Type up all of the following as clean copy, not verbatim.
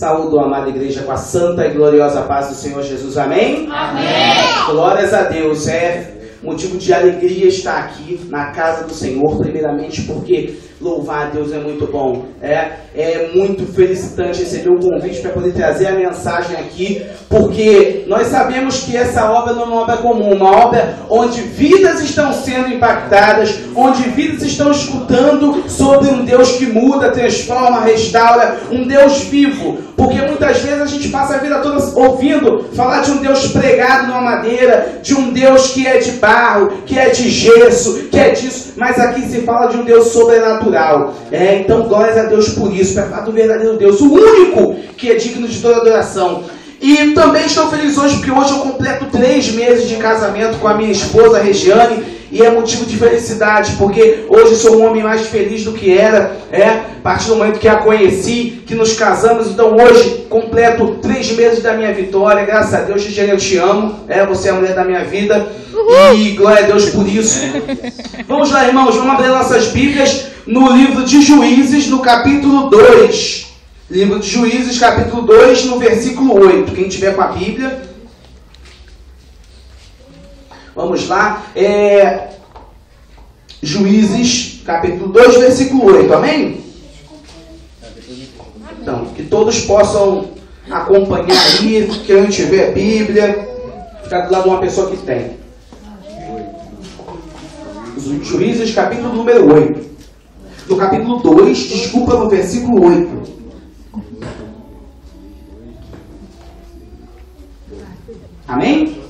Saúdo a amada igreja com a santa e gloriosa paz do Senhor Jesus. Amém? Amém. Glórias a Deus. É motivo de alegria estar aqui na casa do Senhor, primeiramente porque louvar a Deus é muito bom. É muito felicitante receber o convite para poder trazer a mensagem aqui, porque nós sabemos que essa obra não é uma obra comum, uma obra onde vidas estão sendo impactadas, onde vidas estão escutando sobre um Deus que muda, transforma, restaura, um Deus vivo. Porque muitas vezes a gente passa a vida toda ouvindo falar de um Deus pregado numa madeira, de um Deus que é de barro, que é de gesso, que é disso, mas aqui se fala de um Deus sobrenatural. Então glórias a Deus por isso, para falar do verdadeiro Deus, o único que é digno de toda adoração. E também estou feliz hoje porque hoje eu completo 3 meses de casamento com a minha esposa Regiane, e é motivo de felicidade, porque hoje sou um homem mais feliz do que era, a partir do momento que a conheci, que nos casamos. Então hoje completo 3 meses da minha vitória, graças a Deus. Regiane, eu te amo, você é a mulher da minha vida, e glória a Deus por isso. Vamos lá, irmãos, vamos abrir nossas Bíblias no livro de Juízes, no capítulo 2. Livro de Juízes, capítulo 2, no versículo 8. Quem tiver com a Bíblia, vamos lá. Juízes, capítulo 2, versículo 8. Amém? Então, que todos possam acompanhar aí. Quem tiver a Bíblia, ficar do lado de uma pessoa que tem. Juízes, capítulo número 8. No capítulo 2, desculpa, no versículo 8. Amém?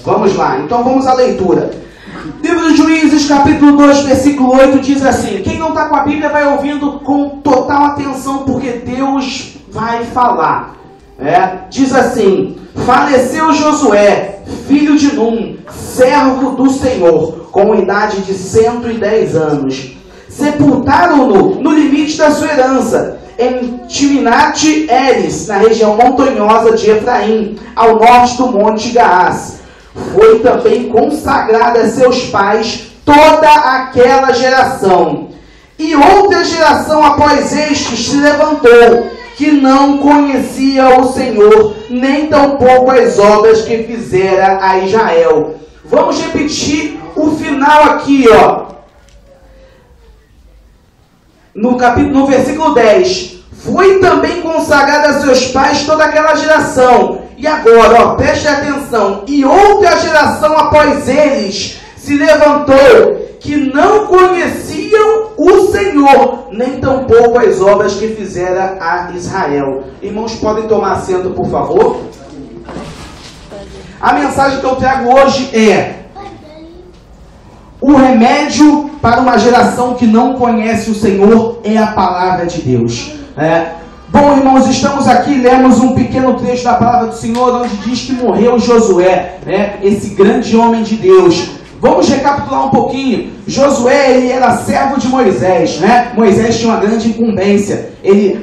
Vamos lá, então vamos à leitura. Livro de Juízes, capítulo 2, versículo 8, diz assim. Quem não está com a Bíblia vai ouvindo com total atenção, porque Deus vai falar. Diz assim: faleceu Josué, filho de Num, servo do Senhor, com idade de 110 anos. Sepultaram-no no limite da sua herança, em Timnat-Heres, na região montanhosa de Efraim, ao norte do monte Gaás. Foi também consagrada a seus pais toda aquela geração. E outra geração após estes se levantou, que não conhecia o Senhor, nem tampouco as obras que fizera a Israel. Vamos repetir o final aqui, no versículo 10. Foi também consagrada a seus pais toda aquela geração. E agora, preste atenção. E outra geração após eles se levantou, que não conheciam o Senhor, nem tampouco as obras que fizera a Israel. Irmãos, podem tomar assento, por favor? A mensagem que eu trago hoje é: o remédio para uma geração que não conhece o Senhor é a palavra de Deus. Bom, irmãos, estamos aqui, lemos um pequeno trecho da palavra do Senhor, onde diz que morreu Josué, esse grande homem de Deus. Vamos recapitular um pouquinho. Josué, ele era servo de Moisés, Moisés tinha uma grande incumbência.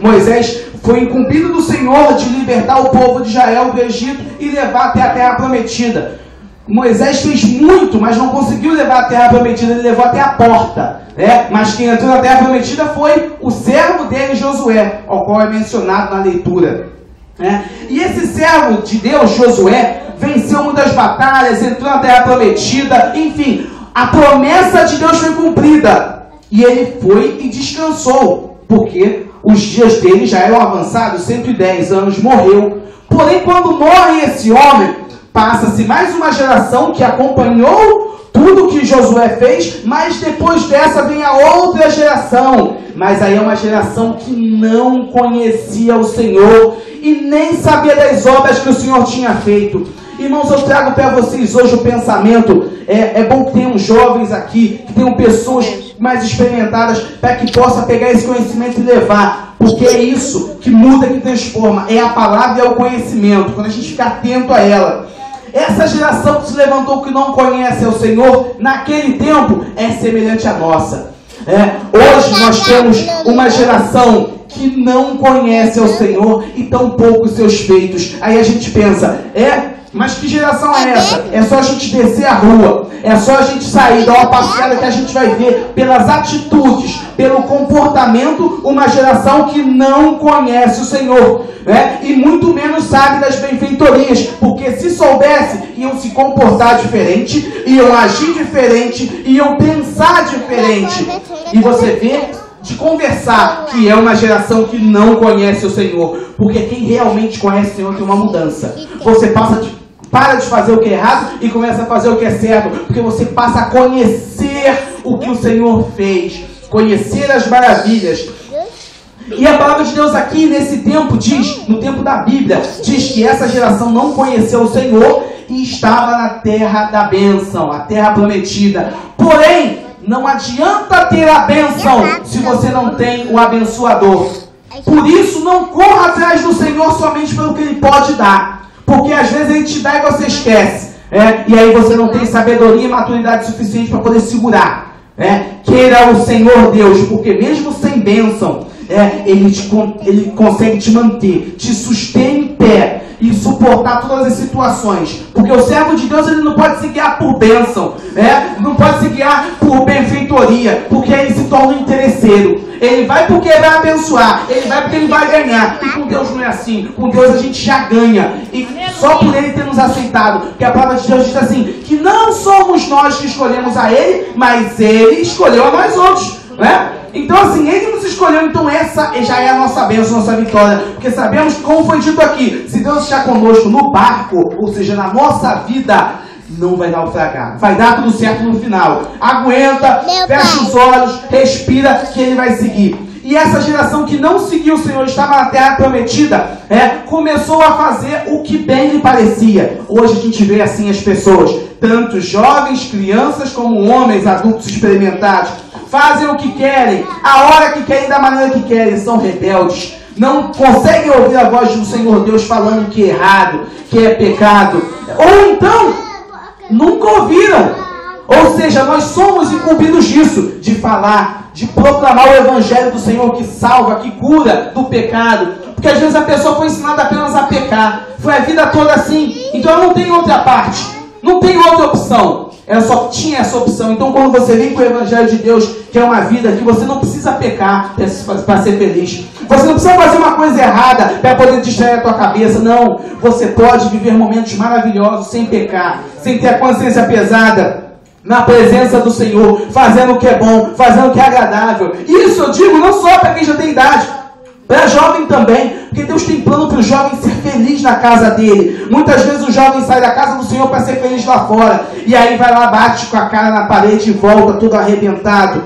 Moisés foi incumbido do Senhor de libertar o povo de Israel do Egito e levar até a terra prometida. Moisés fez muito, mas não conseguiu levar a terra prometida, ele levou até a porta. Mas quem entrou na terra prometida foi o servo dele, Josué, ao qual é mencionado na leitura. E esse servo de Deus, Josué, venceu muitas batalhas, entrou na terra prometida, enfim, a promessa de Deus foi cumprida. E ele foi e descansou, porque os dias dele já eram avançados, 110 anos, morreu. Porém, quando morre esse homem, passa-se mais uma geração que acompanhou tudo que Josué fez, mas depois dessa vem a outra geração. Mas aí é uma geração que não conhecia o Senhor e nem sabia das obras que o Senhor tinha feito. Irmãos, eu trago para vocês hoje o pensamento. É bom que tenham jovens aqui, que tenham pessoas mais experimentadas, para que possa pegar esse conhecimento e levar. Porque é isso que muda, que transforma. É a palavra e é o conhecimento. Quando a gente fica atento a ela. Essa geração que se levantou, que não conhece o Senhor, naquele tempo, é semelhante à nossa. Hoje nós temos uma geração que não conhece o Senhor e tampouco os seus feitos. Aí a gente pensa, Mas que geração é essa? É só a gente descer a rua, é só a gente sair, dar uma passeada que a gente vai ver pelas atitudes, pelo comportamento, uma geração que não conhece o Senhor, né? E muito menos sabe das benfeitorias, porque se soubesse, iam se comportar diferente, iam agir diferente, iam pensar diferente. E você vê de conversar que é uma geração que não conhece o Senhor, porque quem realmente conhece o Senhor tem uma mudança. Você para de fazer o que é errado e começa a fazer o que é certo, porque você passa a conhecer o que o Senhor fez, conhecer as maravilhas. E a palavra de Deus aqui nesse tempo diz, no tempo da Bíblia, diz que essa geração não conheceu o Senhor e estava na terra da bênção, a terra prometida. Porém, não adianta ter a bênção se você não tem o abençoador. Por isso, não corra atrás do Senhor somente pelo que Ele pode dar. Porque às vezes Ele te dá e você esquece. E aí você não tem sabedoria e maturidade suficiente para poder segurar. Queira o Senhor Deus, porque mesmo sem bênção, Ele consegue te manter, te suster em pé e suportar todas as situações. Porque o servo de Deus, ele não pode se guiar por bênção, não pode se guiar por benfeitoria, porque aí ele se torna um interesseiro. Ele vai porque vai abençoar, ele vai porque ele vai ganhar. E com Deus não é assim. Com Deus a gente já ganha. E só por Ele ter nos aceitado. Porque a palavra de Deus diz assim, que não somos nós que escolhemos a Ele, mas Ele escolheu a nós outros, né? Então assim, Ele nos escolheu, então essa já é a nossa bênção, a nossa vitória. Porque sabemos, como foi dito aqui, se Deus está conosco no barco, ou seja, na nossa vida, não vai naufragar. Vai dar tudo certo no final. Aguenta, fecha os olhos, respira, que Ele vai seguir. E essa geração que não seguiu o Senhor, estava na terra prometida, começou a fazer o que bem lhe parecia. Hoje a gente vê assim as pessoas, tanto jovens, crianças, como homens, adultos experimentados, fazem o que querem, a hora que querem, da maneira que querem, são rebeldes. Não conseguem ouvir a voz do Senhor Deus falando que é errado, que é pecado. Ou então, nunca ouviram. Ou seja, nós somos incumbidos disso, de falar, de proclamar o Evangelho do Senhor que salva, que cura do pecado. Porque às vezes a pessoa foi ensinada apenas a pecar. Foi a vida toda assim. Então ela não tem outra parte. Não tem outra opção. Ela só tinha essa opção. Então quando você vem com o Evangelho de Deus, que é uma vida que você não precisa pecar para ser feliz. Você não precisa fazer uma coisa errada para poder distrair a tua cabeça. Não. Você pode viver momentos maravilhosos sem pecar, sem ter a consciência pesada, na presença do Senhor, fazendo o que é bom, fazendo o que é agradável. Isso eu digo não só para quem já tem idade, para jovem também, porque Deus tem plano para o jovem ser feliz na casa dele. Muitas vezes o jovem sai da casa do Senhor para ser feliz lá fora, e aí vai lá, bate com a cara na parede e volta todo arrebentado.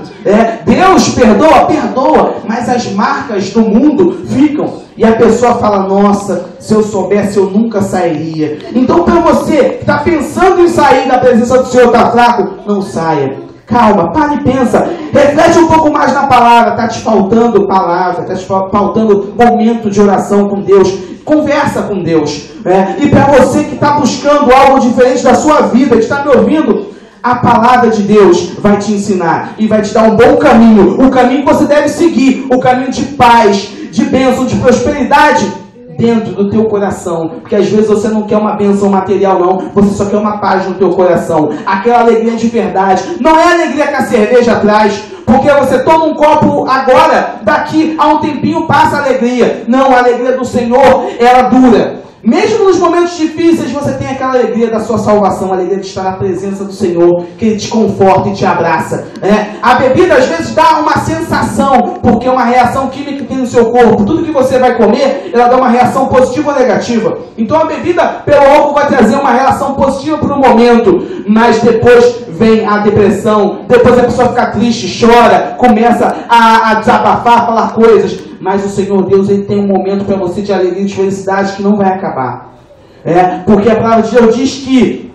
Deus perdoa, mas as marcas do mundo ficam. E a pessoa fala, nossa, se eu soubesse eu nunca sairia. Então para você que está pensando em sair da presença do Senhor, está fraco, não saia. Calma, para e pensa, reflete um pouco mais na palavra. Está te faltando palavra, está te faltando momento de oração com Deus. Conversa com Deus. E para você que está buscando algo diferente da sua vida, que está me ouvindo, a palavra de Deus vai te ensinar e vai te dar um bom caminho. O caminho que você deve seguir, o caminho de paz, de bênção, de prosperidade dentro do teu coração. Porque às vezes você não quer uma bênção material não, você só quer uma paz no teu coração, aquela alegria de verdade. Não é a alegria que a cerveja traz, porque você toma um copo agora, daqui a um tempinho passa a alegria. Não, a alegria do Senhor, ela dura. Mesmo nos momentos difíceis, você tem aquela alegria da sua salvação, a alegria de estar na presença do Senhor, que Ele te conforta e te abraça. A bebida às vezes dá uma sensação, porque é uma reação química que tem no seu corpo. Tudo que você vai comer, ela dá uma reação positiva ou negativa. Então a bebida, pelo álcool, vai trazer uma reação positiva por um momento, mas depois vem a depressão, depois a pessoa fica triste, chora, começa a desabafar, falar coisas. Mas o Senhor Deus, Ele tem um momento para você de alegria e de felicidade que não vai acabar. Porque a palavra de Deus diz que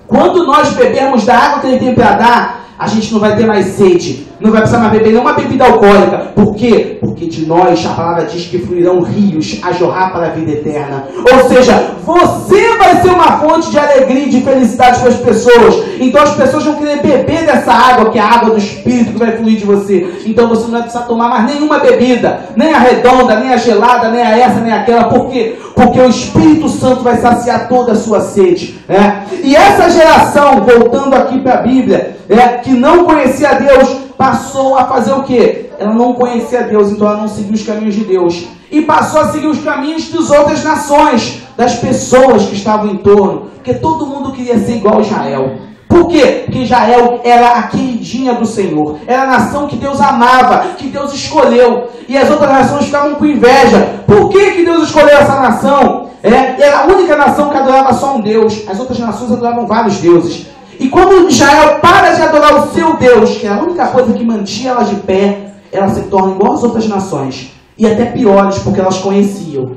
quando nós bebermos da água que Ele tem para dar, a gente não vai ter mais sede, não vai precisar mais beber nenhuma bebida alcoólica. Por quê? Porque de nós, a palavra diz que fluirão rios a jorrar para a vida eterna. Ou seja, você vai ser uma fonte de alegria e de felicidade para as pessoas. Então as pessoas vão querer beber dessa água, que é a água do Espírito que vai fluir de você. Então você não vai precisar tomar mais nenhuma bebida, nem a redonda, nem a gelada, nem a essa, nem aquela. Por quê? Porque o Espírito Santo vai saciar toda a sua sede. E essa geração, voltando aqui para a Bíblia, que não conhecia Deus, passou a fazer o quê? Ela não conhecia Deus, então ela não seguiu os caminhos de Deus. E passou a seguir os caminhos das outras nações, das pessoas que estavam em torno. Porque todo mundo queria ser igual a Israel. Por quê? Porque Israel era a queridinha do Senhor. Era a nação que Deus amava, que Deus escolheu. E as outras nações ficavam com inveja. Por que Deus escolheu essa nação? Era a única nação que adorava só um Deus. As outras nações adoravam vários deuses. E quando Israel para de adorar o seu Deus, que é a única coisa que mantinha ela de pé, ela se torna igual às outras nações. E até piores, porque elas conheciam.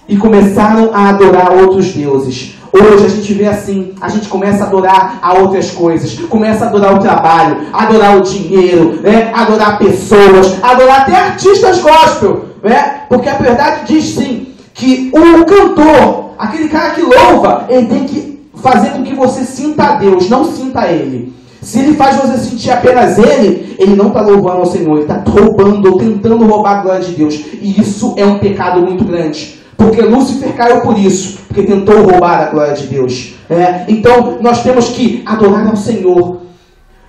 E começaram a adorar outros deuses. Hoje a gente vê assim, a gente começa a adorar a outras coisas, começa a adorar o trabalho, adorar o dinheiro, adorar pessoas, adorar até artistas gospel, porque a verdade diz sim, que o cantor, aquele cara que louva, ele tem que fazer com que você sinta a Deus, não sinta ele. Se ele faz você sentir apenas ele não está louvando ao Senhor, ele está roubando ou tentando roubar a glória de Deus. E isso é um pecado muito grande. Porque Lúcifer caiu por isso, porque tentou roubar a glória de Deus. Então nós temos que adorar ao Senhor.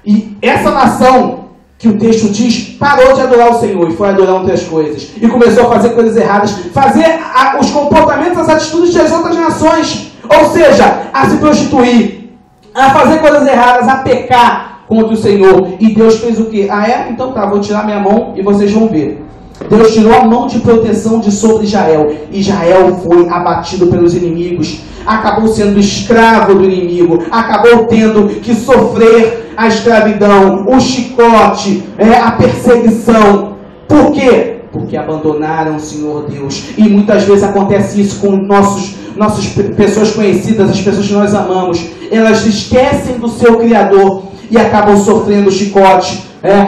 E essa nação, que o texto diz, parou de adorar o Senhor e foi adorar outras coisas. E começou a fazer coisas erradas, fazer os comportamentos, as atitudes das outras nações. Ou seja, a se prostituir, a fazer coisas erradas, a pecar contra o Senhor. E Deus fez o quê? Então tá, vou tirar minha mão e vocês vão ver. Deus tirou a mão de proteção de sobre Israel. Israel foi abatido pelos inimigos. Acabou sendo escravo do inimigo. Acabou tendo que sofrer a escravidão, o chicote, a perseguição. Por quê? Porque abandonaram o Senhor Deus. E muitas vezes acontece isso com nossas pessoas conhecidas, as pessoas que nós amamos. Elas esquecem do seu Criador e acabam sofrendo chicote.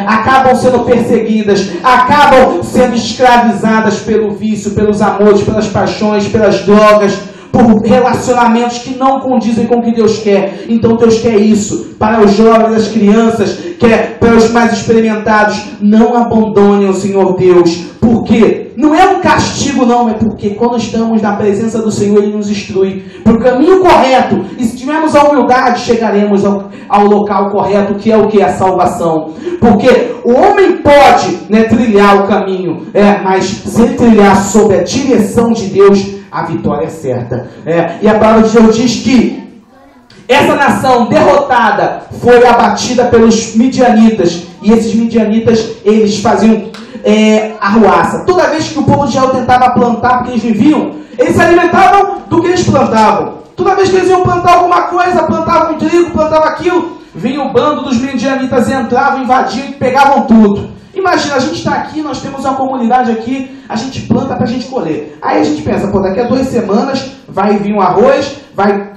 Acabam sendo perseguidas, acabam sendo escravizadas pelo vício, pelos amores, pelas paixões, pelas drogas, por relacionamentos que não condizem com o que Deus quer. Então Deus quer isso para os jovens, as crianças, quer para os mais experimentados. Não abandonem o Senhor Deus. Por quê? Não é um castigo não, é porque quando estamos na presença do Senhor, Ele nos instrui para o caminho correto. E se tivermos a humildade, chegaremos ao local correto, que é o que? A salvação. Porque o homem pode trilhar o caminho, mas se ele trilhar sob a direção de Deus, a vitória é certa. E a palavra de Deus diz que essa nação derrotada foi abatida pelos midianitas. E esses midianitas, eles faziam arruaça. Toda vez que o povo de Israel tentava plantar, porque eles viviam, eles se alimentavam do que eles plantavam. Toda vez que eles iam plantar alguma coisa, plantavam trigo, plantavam aquilo, vinha o bando dos midianitas, entravam, invadiam e pegavam tudo. Imagina, a gente está aqui, nós temos uma comunidade aqui, a gente planta para a gente colher. Aí a gente pensa, daqui a 2 semanas vai vir um arroz, vai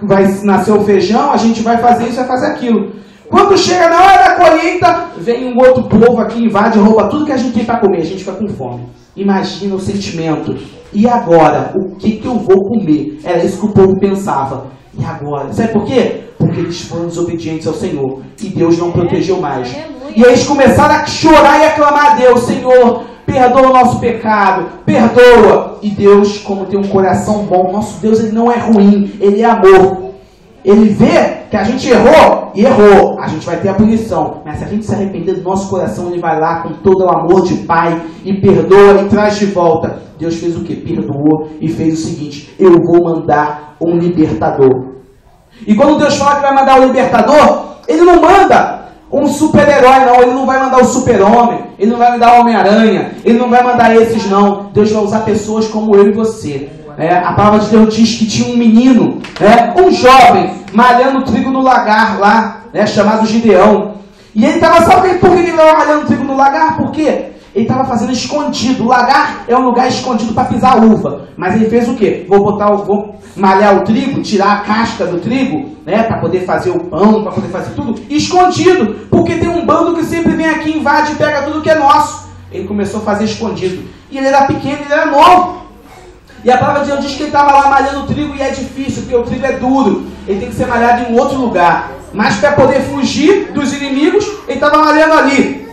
nascer o feijão, a gente vai fazer isso, vai fazer aquilo. Quando chega na hora da colheita, vem um outro povo aqui, invade, rouba tudo que a gente tem para comer, a gente fica com fome. Imagina o sentimento. E agora? O que eu vou comer? Era isso que o povo pensava. E agora? Sabe por quê? Porque eles foram desobedientes ao Senhor. E Deus não protegeu mais. E eles começaram a chorar e a clamar a Deus: Senhor, perdoa o nosso pecado, perdoa. E Deus, como tem um coração bom, nosso Deus, Ele não é ruim, Ele é amor. Ele vê que a gente errou, e errou, a gente vai ter a punição. Mas se a gente se arrepender do nosso coração, Ele vai lá com todo o amor de Pai e perdoa e traz de volta. Deus fez o quê? Perdoou e fez o seguinte: eu vou mandar um libertador. E quando Deus fala que vai mandar um libertador, Ele não manda um super-herói não, Ele não vai mandar o super-homem, Ele não vai mandar o Homem-Aranha, Ele não vai mandar esses não. Deus vai usar pessoas como eu e você. A palavra de Deus diz que tinha um menino, um jovem, malhando trigo no lagar lá, chamado Gideão. E ele estava, sabe por que ele estava malhando trigo no lagar? Por quê? Ele estava fazendo escondido. O lagar é um lugar escondido para pisar a uva. Mas ele fez o quê? Vou malhar o trigo, tirar a casca do trigo, né, para poder fazer o pão, para poder fazer tudo, escondido. Porque tem um bando que sempre vem aqui, invade e pega tudo que é nosso. Ele começou a fazer escondido. E ele era pequeno, ele era novo. E a palavra de Deus diz que ele estava lá malhando o trigo e é difícil, porque o trigo é duro. Ele tem que ser malhado em outro lugar. Mas para poder fugir dos inimigos, ele estava malhando ali.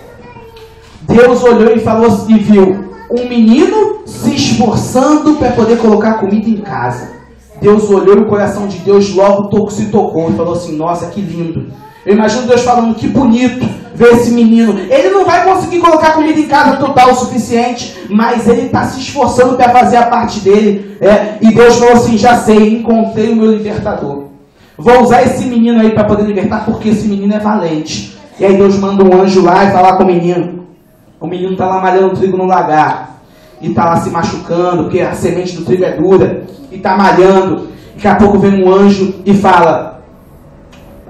Deus olhou e falou e viu um menino se esforçando para poder colocar comida em casa. Deus olhou e o coração de Deus logo se tocou e falou assim, nossa, que lindo. Eu imagino Deus falando, que bonito ver esse menino. Ele não vai conseguir colocar comida em casa total o suficiente, mas ele está se esforçando para fazer a parte dele. E Deus falou assim, já sei, encontrei o meu libertador. Vou usar esse menino aí para poder libertar, porque esse menino é valente. E aí Deus manda um anjo lá e falar com o menino. O menino está lá malhando trigo no lagar. E está lá se machucando, porque a semente do trigo é dura. E está malhando. Daqui a pouco vem um anjo e fala,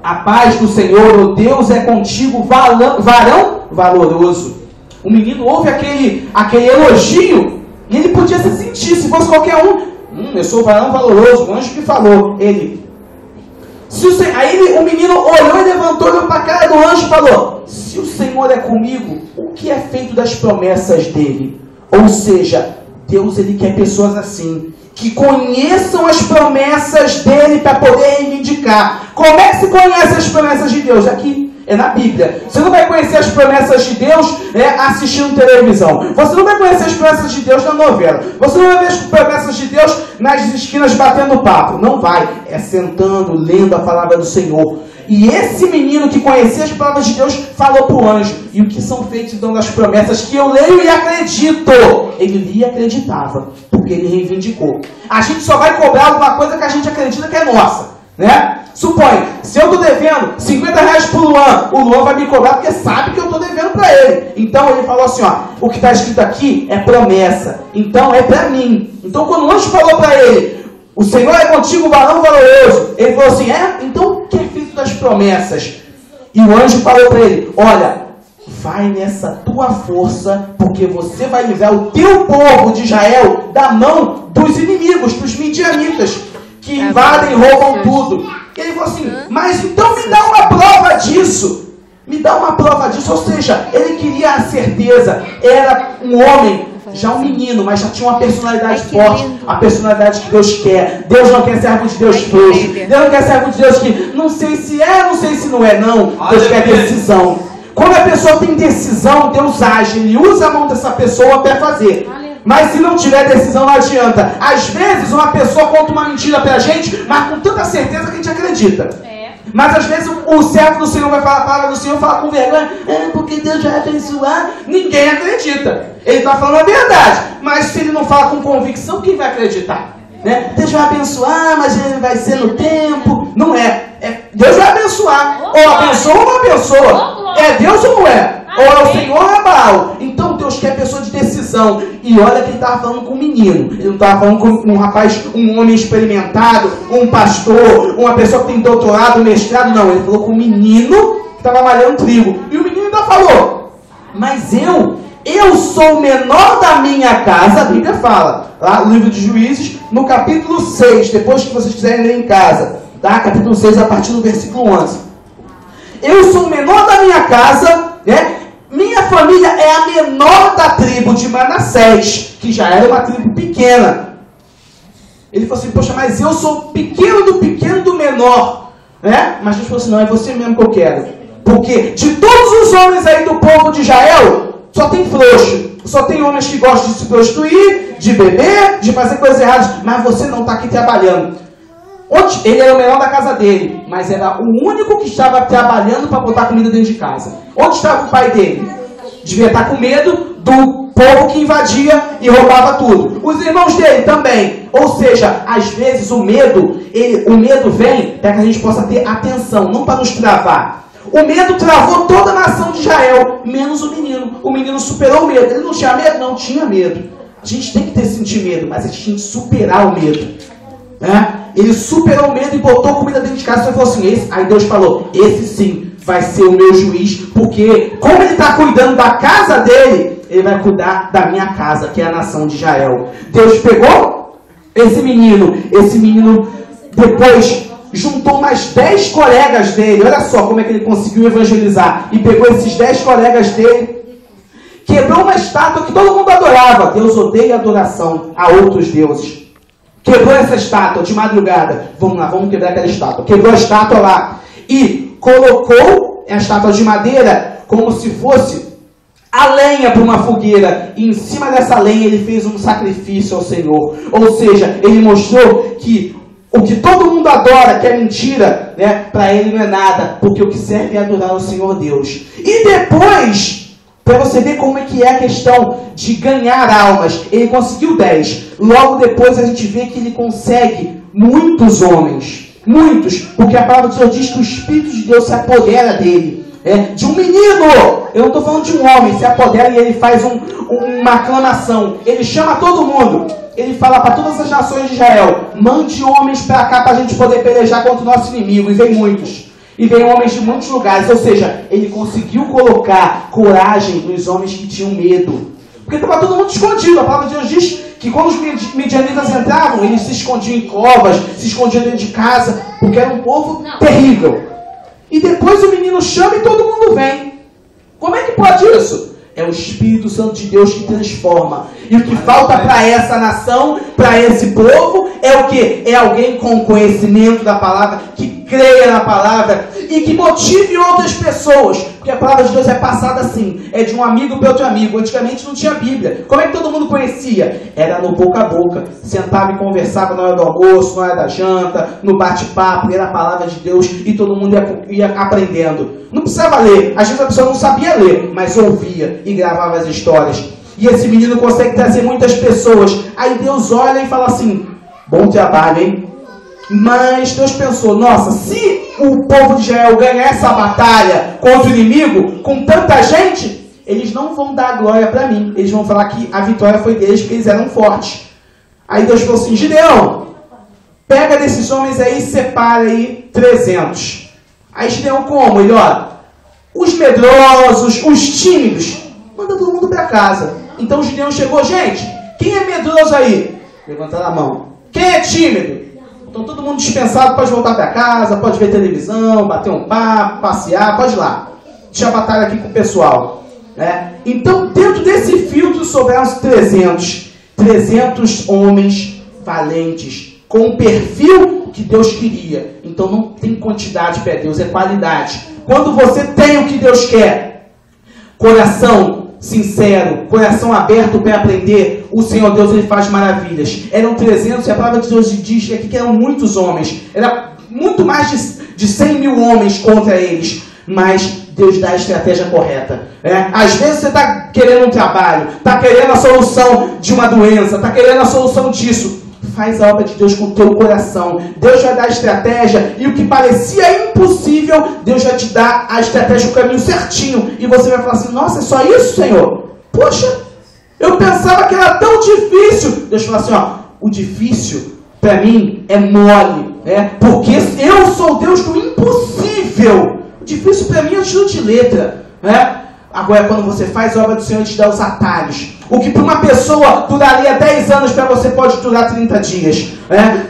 a paz do Senhor, o Deus é contigo, varão valoroso. O menino ouve aquele elogio e ele podia se sentir, se fosse qualquer um. Eu sou varão valoroso, o anjo que falou. Aí o menino olhou e levantou, olhou para a cara do anjo e falou, se o Senhor é comigo, o que é feito das promessas dele? Ou seja, Deus ele quer pessoas assim, que conheçam as promessas dele para poder reivindicar. Como é que se conhece as promessas de Deus? Aqui é na Bíblia. Você não vai conhecer as promessas de Deus assistindo televisão. Você não vai conhecer as promessas de Deus na novela. Você não vai ver as promessas de Deus nas esquinas batendo papo. Não vai. É sentando, lendo a palavra do Senhor. E esse menino que conhecia as palavras de Deus falou para o anjo. E o que são feitos então das promessas que eu leio e acredito? Ele lia e acreditava, porque ele reivindicou. A gente só vai cobrar alguma coisa que a gente acredita que é nossa, né? Suponha, se eu estou devendo R$50 para o Luan vai me cobrar porque sabe que eu estou devendo para ele. Então ele falou assim, o que está escrito aqui é promessa. Então é para mim. Então quando o anjo falou para ele, o Senhor é contigo, varão valoroso. Ele falou assim, então o que é feito das promessas? E o anjo falou para ele, olha, vai nessa tua força, porque você vai livrar o teu povo de Israel da mão dos inimigos, dos midianitas, que invadem e roubam tudo. E ele falou assim, mas então me dá uma prova disso. Me dá uma prova disso. Ou seja, ele queria a certeza. Era um homem, já um menino, mas já tinha uma personalidade forte. A personalidade que Deus quer. Deus não quer servo de Deus frouxo. Deus não quer servo de Deus que não sei se é, não sei se não é. Não, Deus quer decisão. Quando a pessoa tem decisão, Deus age. Ele usa a mão dessa pessoa para fazer. Mas se não tiver decisão, não adianta. Às vezes, uma pessoa conta uma mentira pra gente, mas com tanta certeza que a gente acredita. Mas às vezes o servo do Senhor vai falar a palavra do Senhor, fala com vergonha, porque Deus vai abençoar. Ninguém acredita. Ele está falando a verdade. Mas se ele não fala com convicção, quem vai acreditar? Né? Deus vai abençoar, mas ele vai ser no tempo. Não é. Deus vai abençoar. Ou abençoa ou não abençoa. É Deus ou não é? Ou é o Senhor ou é Baal. Então Deus quer pessoa de decisão. E olha que ele estava falando com um menino. Ele não estava falando com um rapaz, um homem experimentado, um pastor, uma pessoa que tem doutorado, mestrado. Não, ele falou com um menino que estava malhando trigo. E o menino ainda falou, mas eu sou o menor da minha casa. A Bíblia fala, lá no livro de Juízes, no capítulo 6, depois que vocês quiserem ler em casa, tá? Capítulo 6, a partir do versículo 11. Eu sou o menor da minha casa, né? Minha família é a menor da tribo de Manassés, que já era uma tribo pequena. Ele falou assim, poxa, mas eu sou pequeno do menor, né? Mas Deus falou assim, não, é você mesmo que eu quero. Porque de todos os homens aí do povo de Israel, só tem frouxo. Só tem homens que gostam de se prostituir, de beber, de fazer coisas erradas. Mas você não está aqui trabalhando. Ele era o menor da casa dele, mas era o único que estava trabalhando para botar comida dentro de casa. Onde estava o pai dele? Devia estar com medo do povo que invadia e roubava tudo. Os irmãos dele também. Ou seja, às vezes o medo vem para que a gente possa ter atenção, não para nos travar. O medo travou toda a nação de Israel, menos o menino. O menino superou o medo. Ele não tinha medo? Não tinha medo. A gente tem que sentir medo, mas a gente tem que superar o medo. Né? Ele superou o medo e botou comida dentro de casa e falou assim, aí Deus falou, esse sim vai ser o meu juiz, porque como ele está cuidando da casa dele, ele vai cuidar da minha casa, que é a nação de Israel. Deus pegou esse menino depois juntou mais 10 colegas dele. Olha só como é que ele conseguiu evangelizar. E pegou esses 10 colegas dele, quebrou uma estátua que todo mundo adorava. Deus odeia adoração a outros deuses. Quebrou essa estátua de madrugada. Vamos lá, vamos quebrar aquela estátua. Quebrou a estátua lá e colocou a estátua de madeira como se fosse a lenha para uma fogueira. E em cima dessa lenha ele fez um sacrifício ao Senhor. Ou seja, ele mostrou que o que todo mundo adora, que é mentira, né, para ele não é nada, porque o que serve é adorar o Senhor Deus. E depois, para você ver como é que é a questão de ganhar almas, ele conseguiu 10. Logo depois a gente vê que ele consegue muitos homens. Muitos, porque a palavra de Deus diz que o Espírito de Deus se apodera dele. De um menino, eu não estou falando de um homem, se apodera e ele faz uma aclamação. Ele chama todo mundo. Ele fala para todas as nações de Israel: mande homens para cá para a gente poder pelejar contra o nosso inimigo. E vem muitos. E vem homens de muitos lugares. Ou seja, ele conseguiu colocar coragem nos homens que tinham medo. Porque estava todo mundo escondido. A palavra de Deus diz que quando os midianitas entravam, eles se escondiam em covas, se escondiam dentro de casa, porque era um povo terrível. E depois o menino chama e todo mundo vem. Como é que pode isso? É o Espírito Santo de Deus que transforma. E o que falta para essa nação, para esse povo, é o quê? É alguém com conhecimento da palavra, que creia na palavra e que motive outras pessoas. Porque a palavra de Deus é passada assim, é de um amigo para outro amigo. Antigamente não tinha Bíblia. Como é que todo mundo conhecia? Era no boca a boca. Sentava e conversava na hora do almoço, na hora da janta, no bate-papo, era a palavra de Deus e todo mundo ia aprendendo. Não precisava ler. Às vezes a pessoa não sabia ler, mas ouvia e gravava as histórias. E esse menino consegue trazer muitas pessoas. Aí Deus olha e fala assim: bom trabalho, hein? Mas Deus pensou: nossa, se o povo de Israel ganhar essa batalha contra o inimigo, com tanta gente, eles não vão dar glória para mim. Eles vão falar que a vitória foi deles, porque eles eram fortes. Aí Deus falou assim: Gideão, pega desses homens aí e separa aí 300. Aí Gideão como? Ele, ó, os medrosos, os tímidos, manda todo mundo para casa. Então Gideão chegou: gente, quem é medroso aí? Levantaram a mão. Quem é tímido? Então todo mundo dispensado, pode voltar para casa, pode ver televisão, bater um papo, passear, pode ir lá. Deixa a batalha aqui com o pessoal. Né? Então dentro desse filtro sobraram os 300 homens valentes, com o perfil que Deus queria. Então não tem quantidade para Deus, é qualidade. Quando você tem o que Deus quer, coração sincero, coração aberto para aprender, o Senhor Deus ele faz maravilhas. Eram 300, e a palavra de Deus diz aqui que eram muitos homens. Era muito mais de 100 mil homens contra eles. Mas Deus dá a estratégia correta. Às vezes você está querendo um trabalho, está querendo a solução de uma doença, está querendo a solução disso. Faz a obra de Deus com o teu coração. Deus vai dar a estratégia, e o que parecia impossível, Deus vai te dar a estratégia, o caminho certinho. E você vai falar assim: nossa, é só isso, Senhor? Poxa, eu pensava que era tão difícil. Deus fala assim: ó, o difícil para mim é mole, porque eu sou Deus do impossível. O difícil para mim é o estilo de letra, Agora, quando você faz a obra do Senhor, Ele te dá os atalhos. O que para uma pessoa duraria 10 anos, para você pode durar 30 dias.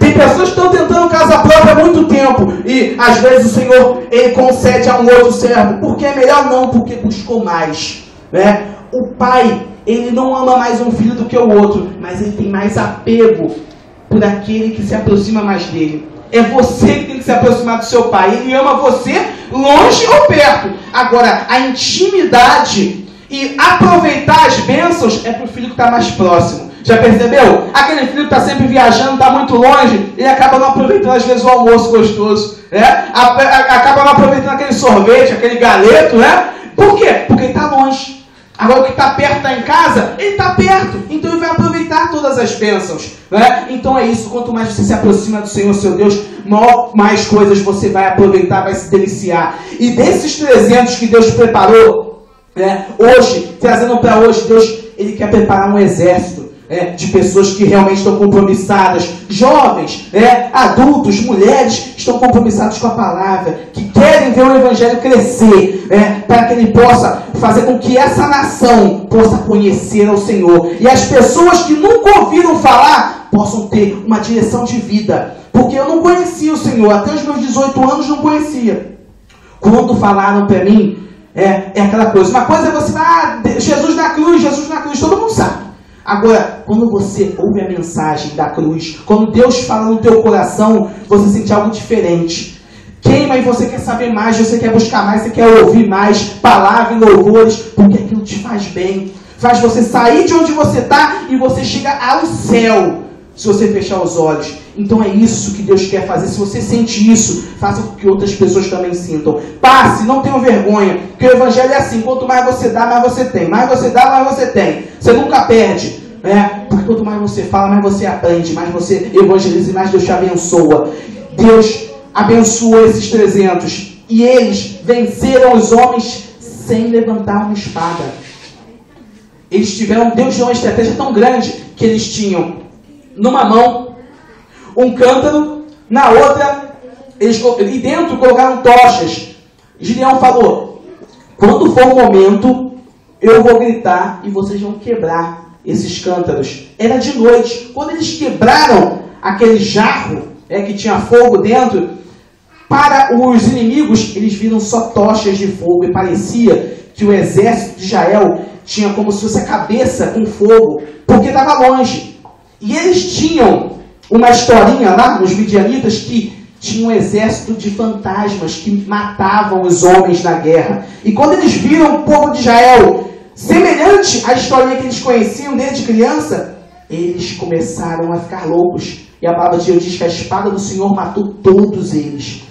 Tem pessoas que estão tentando casa própria há muito tempo. E, às vezes, o Senhor Ele concede a um outro servo. Porque é melhor? Não, porque buscou mais. O pai, ele não ama mais um filho do que o outro. Mas ele tem mais apego por aquele que se aproxima mais dele. É você que tem que se aproximar do seu pai. Ele ama você longe ou perto. Agora, a intimidade e aproveitar as bênçãos é para o filho que está mais próximo. Já percebeu? Aquele filho que está sempre viajando, está muito longe, ele acaba não aproveitando às vezes o almoço gostoso. Acaba não aproveitando aquele sorvete, aquele galeto. Por quê? Porque ele está longe. Agora o que está perto está em casa, ele está perto. Então ele vai aproveitar todas as bênçãos. Então é isso, quanto mais você se aproxima do Senhor, seu Deus, mais coisas você vai aproveitar, vai se deliciar. E desses 300 que Deus preparou, hoje, trazendo para hoje, Deus ele quer preparar um exército de pessoas que realmente estão compromissadas, jovens, adultos, mulheres, estão compromissados com a palavra, que querem ver o Evangelho crescer, para que ele possa fazer com que essa nação possa conhecer ao Senhor. E as pessoas que nunca ouviram falar possam ter uma direção de vida. Porque eu não conhecia o Senhor. Até os meus 18 anos não conhecia. Quando falaram para mim, é aquela coisa. Uma coisa é você falar, Jesus na cruz, todo mundo sabe. Agora, quando você ouve a mensagem da cruz, quando Deus fala no teu coração, você sente algo diferente. Queima e você quer saber mais, você quer buscar mais, você quer ouvir mais palavras e louvores, porque aquilo te faz bem. Faz você sair de onde você está e você chega ao céu, se você fechar os olhos. Então é isso que Deus quer fazer. Se você sente isso, faça com que outras pessoas também sintam. Passe, não tenham vergonha, porque o Evangelho é assim, quanto mais você dá, mais você tem. Mais você dá, mais você tem. Você nunca perde. Porque quanto mais você fala, mais você aprende, mais você evangeliza e mais Deus te abençoa. Deus abençoou esses 300 e eles venceram os homens sem levantar uma espada. Deus deu uma estratégia tão grande que eles tinham numa mão um cântaro, na outra e dentro colocaram tochas. Gideão falou: quando for o momento eu vou gritar e vocês vão quebrar esses cântaros. Era de noite. Quando eles quebraram aquele jarro que tinha fogo dentro, para os inimigos, eles viram só tochas de fogo. E parecia que o exército de Israel tinha como se fosse a cabeça com fogo, porque estava longe. E eles tinham uma historinha lá nos midianitas que tinha um exército de fantasmas que matavam os homens na guerra. E quando eles viram o povo de Israel semelhante à historinha que eles conheciam desde criança, eles começaram a ficar loucos. E a palavra de Deus diz que a espada do Senhor matou todos eles.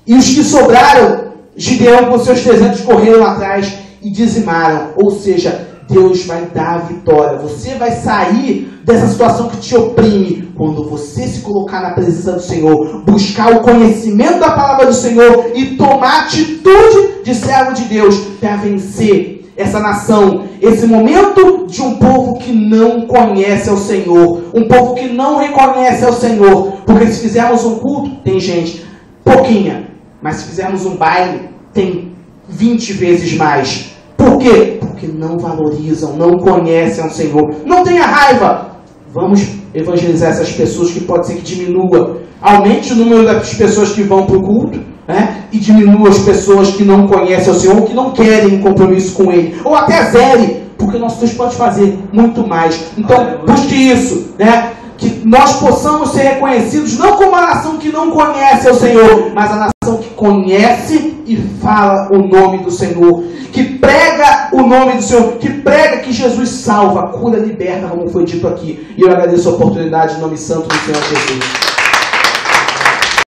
E os que sobraram, Gideão com seus 300 correram atrás e dizimaram. Ou seja, Deus vai dar a vitória. Você vai sair dessa situação que te oprime quando você se colocar na presença do Senhor, buscar o conhecimento da palavra do Senhor e tomar atitude de servo de Deus para vencer essa nação, esse momento de um povo que não conhece ao Senhor, um povo que não reconhece ao Senhor. Porque se fizermos um culto, tem gente pouquinha, mas se fizermos um baile, tem 20 vezes mais. Por quê? Porque não valorizam, não conhecem ao Senhor. Não tenha raiva. Vamos evangelizar essas pessoas, que pode ser que diminua. Aumente o número das pessoas que vão para o culto, e diminua as pessoas que não conhecem o Senhor, que não querem um compromisso com Ele. Ou até zere, porque nosso Deus pode fazer muito mais. Então, busque isso, que nós possamos ser reconhecidos não como a nação que não conhece o Senhor, mas a nação que conhece e fala o nome do Senhor, que prega o nome do Senhor, que prega que Jesus salva, cura, liberta, como foi dito aqui. E eu agradeço a oportunidade em nome santo do Senhor Jesus.